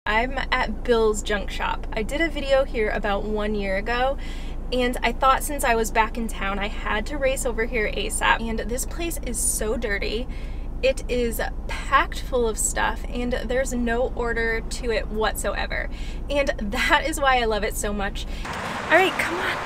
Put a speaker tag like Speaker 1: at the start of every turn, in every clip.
Speaker 1: I'm at Bill's Junk Shop. I did a video here about 1 year ago, and I thought since I was back in town I had to race over here ASAP. And this place is so dirty. It is packed full of stuff and there's no order to it whatsoever. And that is why I love it so much. All right, come on.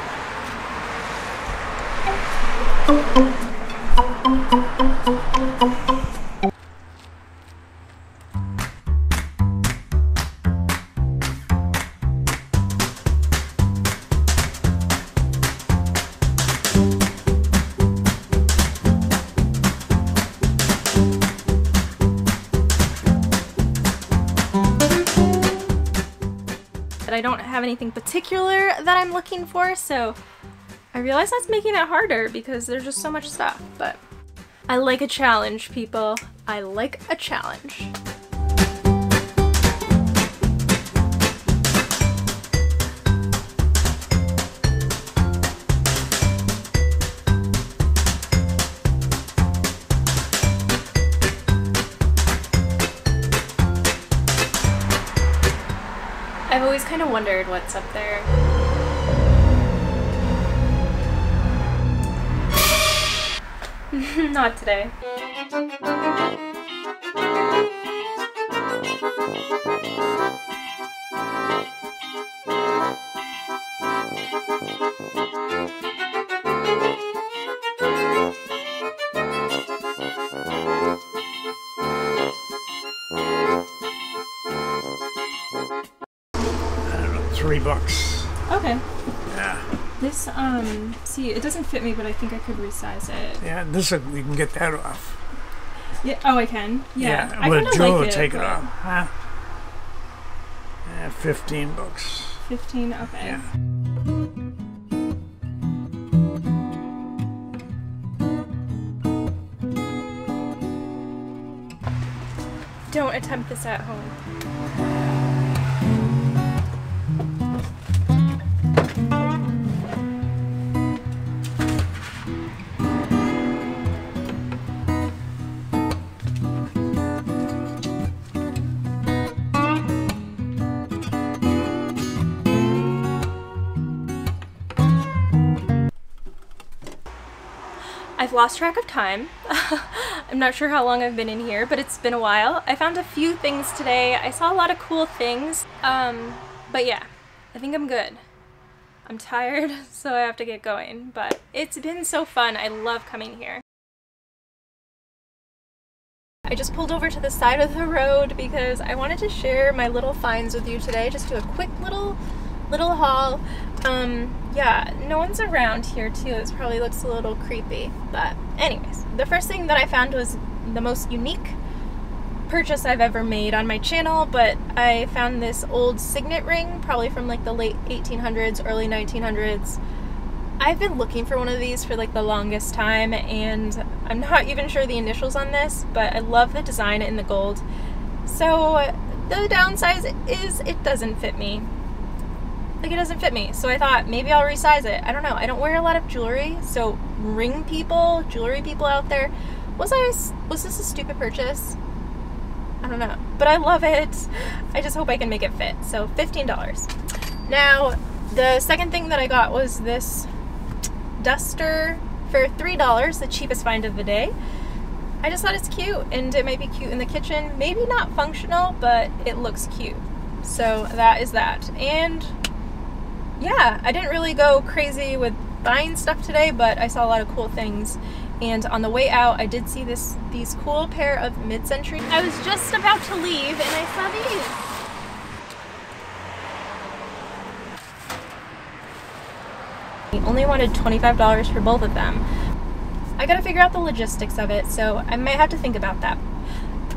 Speaker 1: I don't have anything particular that I'm looking for, so I realize that's making it harder because there's just so much stuff, but I like a challenge, people. I like a challenge. I've always kind of wondered what's up there. Not today.
Speaker 2: $3.
Speaker 1: Okay.
Speaker 2: Yeah.
Speaker 1: This, see, it doesn't fit me, but I think I could resize it.
Speaker 2: Yeah, this, we can get that off.
Speaker 1: Yeah, oh, I can? Yeah. I
Speaker 2: well, Joe will
Speaker 1: like
Speaker 2: take it off. Huh? Yeah, $15.
Speaker 1: 15, okay.
Speaker 2: Yeah.
Speaker 1: Don't attempt this at home. I've lost track of time. I'm not sure how long I've been in here, but it's been a while. I found a few things today. I saw a lot of cool things. But yeah, I think I'm good. I'm tired, so I have to get going, but it's been so fun. I love coming here. I just pulled over to the side of the road because I wanted to share my little finds with you today. Just do a quick little haul. Yeah, no one's around here too. This probably looks a little creepy, but anyways, the first thing that I found was the most unique purchase I've ever made on my channel, but I found this old signet ring, probably from like the late 1800s, early 1900s. I've been looking for one of these for like the longest time, and I'm not even sure the initials on this, but I love the design in the gold. So the downside is it doesn't fit me. Like, it doesn't fit me, so I thought maybe I'll resize it. I don't know. I don't wear a lot of jewelry, so ring people, jewelry people out there, was this a stupid purchase? I don't know, but I love it. I just hope I can make it fit. So $15. Now, the second thing that I got was this duster for $3, the cheapest find of the day. I just thought it's cute, and it might be cute in the kitchen. Maybe not functional, but it looks cute. So that is that. And yeah, I didn't really go crazy with buying stuff today, but I saw a lot of cool things. And on the way out, I did see these cool pair of mid-century. I was just about to leave, and I saw these. I only wanted $25 for both of them. I gotta figure out the logistics of it, so I might have to think about that.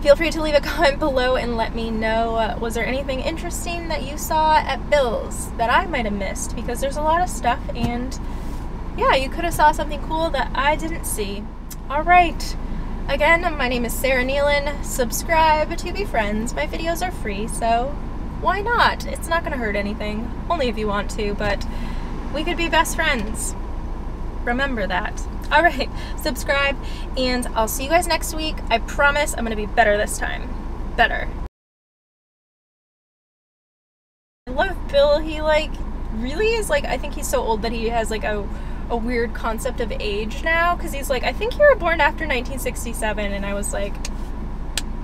Speaker 1: Feel free to leave a comment below and let me know, was there anything interesting that you saw at Bill's that I might have missed? Because there's a lot of stuff, and yeah, you could have saw something cool that I didn't see. Alright, again, my name is Sarah Neylan. Subscribe to be friends. My videos are free, so why not? It's not gonna hurt anything. Only if you want to, but we could be best friends. Remember that. Alright, subscribe, and I'll see you guys next week. I promise I'm gonna be better this time. Better. love Bill. He like really is like, I think he's so old that he has like a weird concept of age now, because he's like, I think you were born after 1967, and I was like,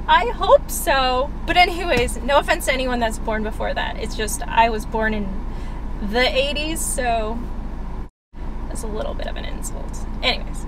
Speaker 1: I hope so. But anyways, no offense to anyone that's born before that. It's just I was born in the 80s, so that's a little bit of an insult. Anyways.